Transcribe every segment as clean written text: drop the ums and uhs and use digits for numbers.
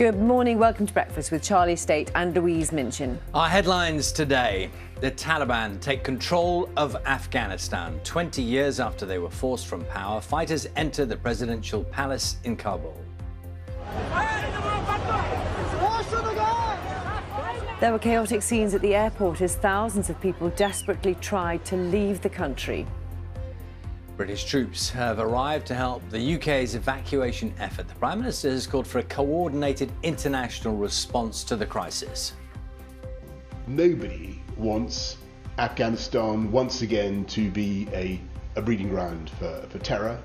Good morning, welcome to Breakfast with Charlie State and Louise Minchin. Our headlines today. The Taliban take control of Afghanistan. 20 years after they were forced from power, fighters enter the presidential palace in Kabul. There were chaotic scenes at the airport as thousands of people desperately tried to leave the country. British troops have arrived to help the UK's evacuation effort. The Prime Minister has called for a coordinated international response to the crisis. Nobody wants Afghanistan once again to be a breeding ground for terror.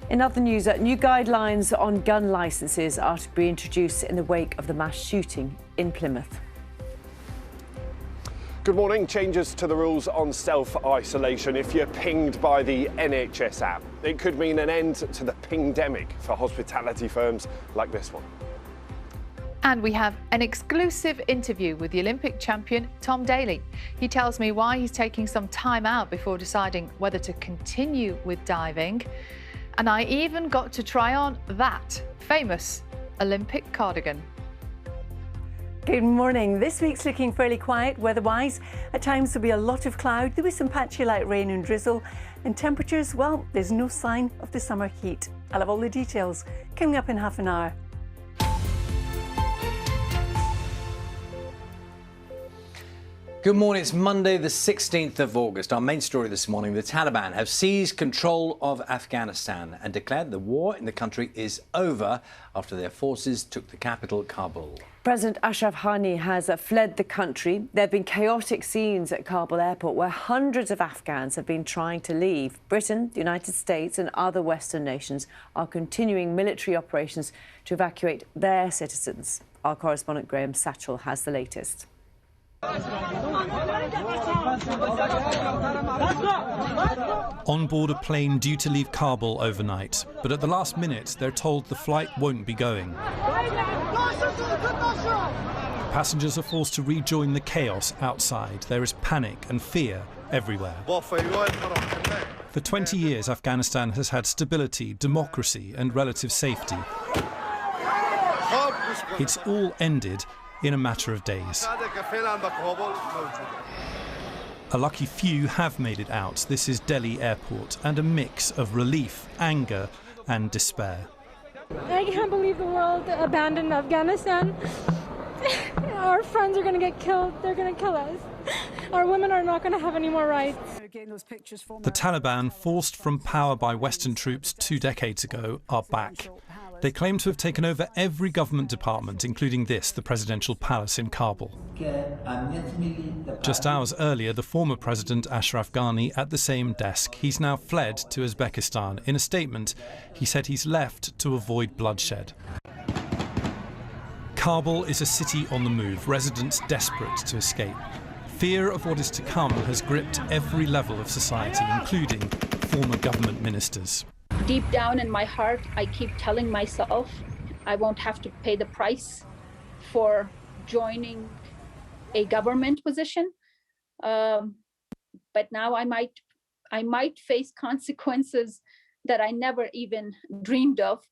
In other news, new guidelines on gun licences are to be introduced in the wake of the mass shooting in Plymouth. Good morning. Changes to the rules on self-isolation if you're pinged by the NHS app. It could mean an end to the pingdemic for hospitality firms like this one. And we have an exclusive interview with the Olympic champion, Tom Daley. He tells me why he's taking some time out before deciding whether to continue with diving. And I even got to try on that famous Olympic cardigan. Good morning. This week's looking fairly quiet weather-wise. At times there'll be a lot of cloud. There'll be some patchy light rain and drizzle. And temperatures, well, there's no sign of the summer heat. I'll have all the details coming up in half an hour. Good morning. It's Monday, the 16th of August. Our main story this morning, the Taliban have seized control of Afghanistan and declared the war in the country is over after their forces took the capital, Kabul. President Ashraf Ghani has fled the country. There have been chaotic scenes at Kabul airport where hundreds of Afghans have been trying to leave. Britain, the United States and other Western nations are continuing military operations to evacuate their citizens. Our correspondent Graham Satchell has the latest. On board a plane due to leave Kabul overnight, but at the last minute they're told the flight won't be going. Passengers are forced to rejoin the chaos outside. There is panic and fear everywhere. For 20 years, Afghanistan has had stability, democracy and relative safety. It's all ended in a matter of days. A lucky few have made it out. This is Delhi airport and a mix of relief, anger and despair. I can't believe the world abandoned Afghanistan. Our friends are going to get killed. They're going to kill us. Our women are not going to have any more rights. The Taliban, forced from power by Western troops 2 decades ago, are back. They claim to have taken over every government department, including this, the presidential palace in Kabul. Just hours earlier, the former president Ashraf Ghani at the same desk. He's now fled to Uzbekistan. In a statement, he said he's left to avoid bloodshed. Kabul is a city on the move, residents desperate to escape. Fear of what is to come has gripped every level of society, including former government ministers. Deep down in my heart, I keep telling myself I won't have to pay the price for joining a government position. But now I might face consequences that I never even dreamed of.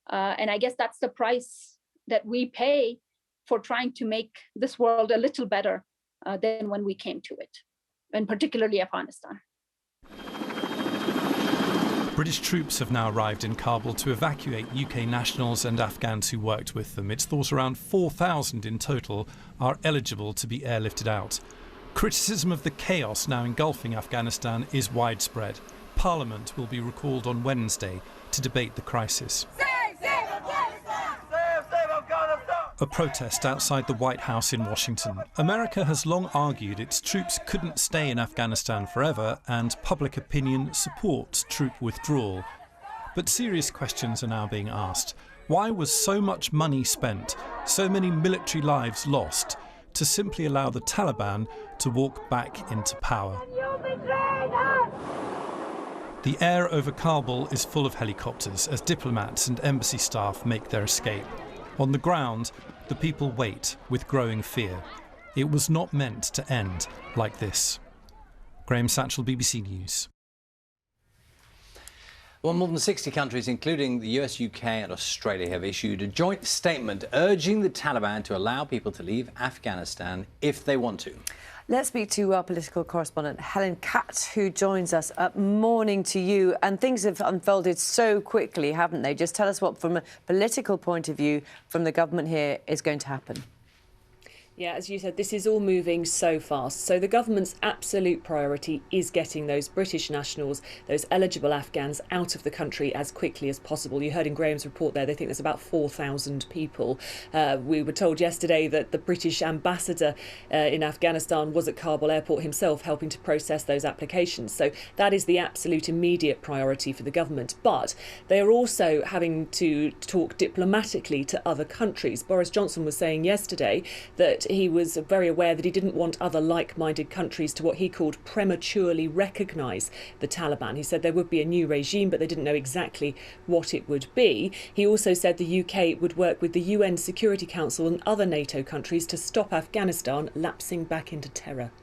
And I guess that's the price that we pay for trying to make this world a little better than when we came to it, and particularly Afghanistan. British troops have now arrived in Kabul to evacuate UK nationals and Afghans who worked with them. It's thought around 4,000 in total are eligible to be airlifted out. Criticism of the chaos now engulfing Afghanistan is widespread. Parliament will be recalled on Wednesday to debate the crisis. A protest outside the White House in Washington. America has long argued its troops couldn't stay in Afghanistan forever, and public opinion supports troop withdrawal. But serious questions are now being asked. Why was so much money spent, so many military lives lost, to simply allow the Taliban to walk back into power? The air over Kabul is full of helicopters as diplomats and embassy staff make their escape. On the ground, the people wait with growing fear. It was not meant to end like this. Graham Satchell, BBC News. Well, more than 60 countries, including the US, UK and Australia, have issued a joint statement urging the Taliban to allow people to leave Afghanistan if they want to. Let's speak to our political correspondent, Helen Katz, who joins us. Morning to you. And things have unfolded so quickly, haven't they? Just tell us what, from a political point of view, from the government here, is going to happen. Yeah, as you said, this is all moving so fast. So the government's absolute priority is getting those British nationals, those eligible Afghans, out of the country as quickly as possible. You heard in Graham's report there, they think there's about 4,000 people. We were told yesterday that the British ambassador in Afghanistan was at Kabul airport himself helping to process those applications. So that is the absolute immediate priority for the government. But they are also having to talk diplomatically to other countries. Boris Johnson was saying yesterday that he was very aware that he didn't want other like-minded countries to what he called prematurely recognise the Taliban. He said there would be a new regime, but they didn't know exactly what it would be. He also said the UK would work with the UN Security Council and other NATO countries to stop Afghanistan lapsing back into terror.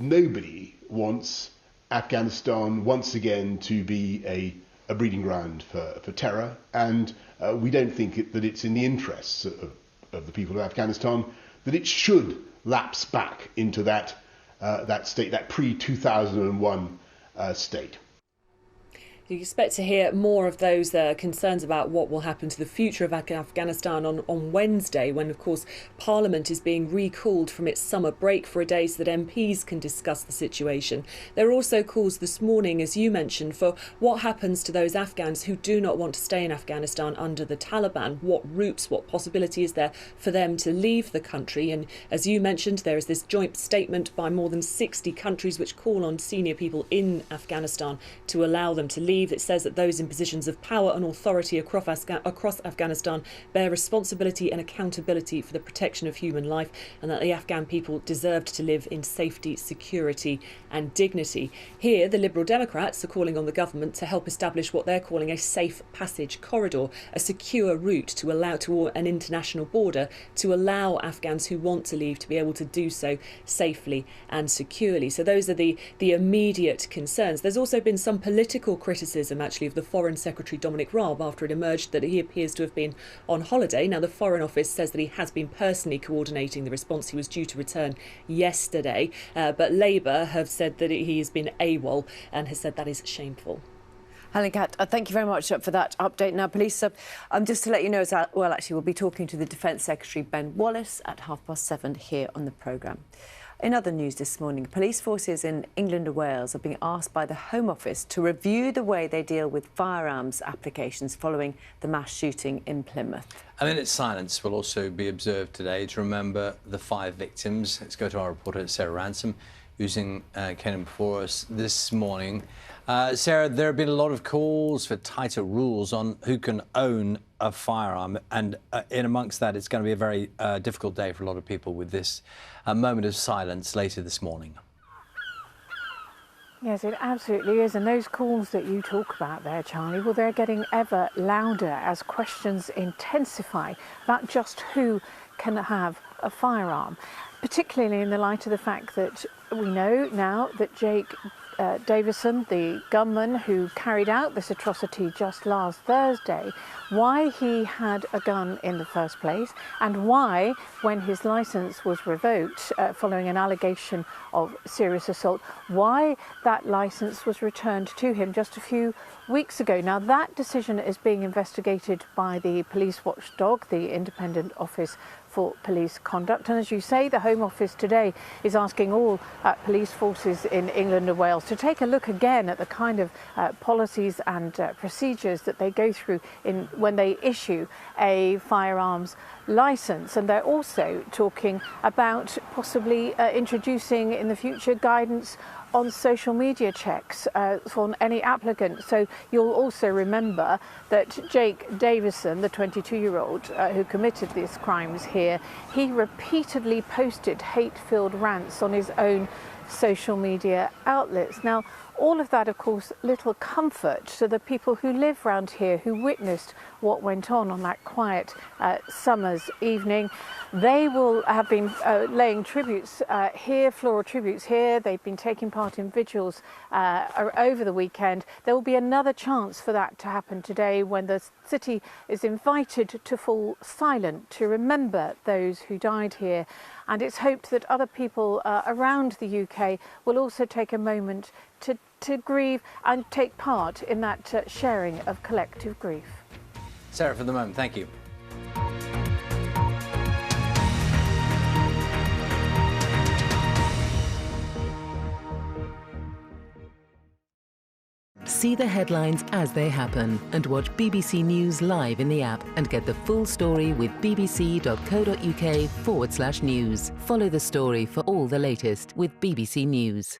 Nobody wants Afghanistan once again to be a breeding ground for terror, and we don't think that it's in the interests of the people of Afghanistan that it should lapse back into that state, that pre-2001 state. You expect to hear more of those concerns about what will happen to the future of Afghanistan on Wednesday, when, of course, Parliament is being recalled from its summer break for a day so that MPs can discuss the situation. There are also calls this morning, as you mentioned, for what happens to those Afghans who do not want to stay in Afghanistan under the Taliban. What routes, what possibility is there for them to leave the country? And as you mentioned, there is this joint statement by more than 60 countries which call on senior people in Afghanistan to allow them to leave. It says that those in positions of power and authority across Afghanistan bear responsibility and accountability for the protection of human life, and that the Afghan people deserved to live in safety, security and dignity. Here, the Liberal Democrats are calling on the government to help establish what they're calling a safe passage corridor, a secure route to allow to an international border to allow Afghans who want to leave to be able to do so safely and securely. So those are the immediate concerns. There's also been some political criticism actually of the Foreign Secretary Dominic Raab after it emerged that he appears to have been on holiday. Now the Foreign Office says that he has been personally coordinating the response. He was due to return yesterday, but Labour have said that he has been AWOL and has said that is shameful. Helen Katz, thank you very much for that update. Now, police, just to let you know, well, actually, we'll be talking to the Defence Secretary, Ben Wallace, at 7:30 here on the programme. In other news this morning, police forces in England and Wales are being asked by the Home Office to review the way they deal with firearms applications following the mass shooting in Plymouth. A minute's silence will also be observed today to remember the 5 victims. Let's go to our reporter, Sarah Ransom, who's in Cannon before us this morning. Sarah, there have been a lot of calls for tighter rules on who can own a firearm, and in amongst that, it's going to be a very difficult day for a lot of people with this moment of silence later this morning. Yes, it absolutely is. And those calls that you talk about there, Charlie, well, they're getting ever louder as questions intensify about just who can have a firearm, particularly in the light of the fact that we know now that Jake Davison, the gunman who carried out this atrocity just last Thursday, why he had a gun in the first place, and why, when his licence was revoked following an allegation of serious assault, why that licence was returned to him just a few weeks ago. Now, that decision is being investigated by the police watchdog, the Independent Office for Police Conduct. And as you say, the Home Office today is asking all police forces in England and Wales to take a look again at the kind of policies and procedures that they go through when they issue a firearms licence. And they're also talking about possibly introducing in the future guidance on social media checks for any applicant. So you'll also remember that Jake Davison, the 22-year-old who committed these crimes here, he repeatedly posted hate-filled rants on his own social media outlets. Now, all of that, of course, little comfort to the people who live round here, who witnessed what went on that quiet summer's evening. They will have been laying tributes here, floral tributes here. They've been taking part in vigils over the weekend. There will be another chance for that to happen today when the city is invited to fall silent to remember those who died here. And it's hoped that other people around the UK will also take a moment to grieve and take part in that sharing of collective grief. Sarah, for the moment, thank you. See the headlines as they happen and watch BBC News live in the app and get the full story with bbc.co.uk/news. Follow the story for all the latest with BBC News.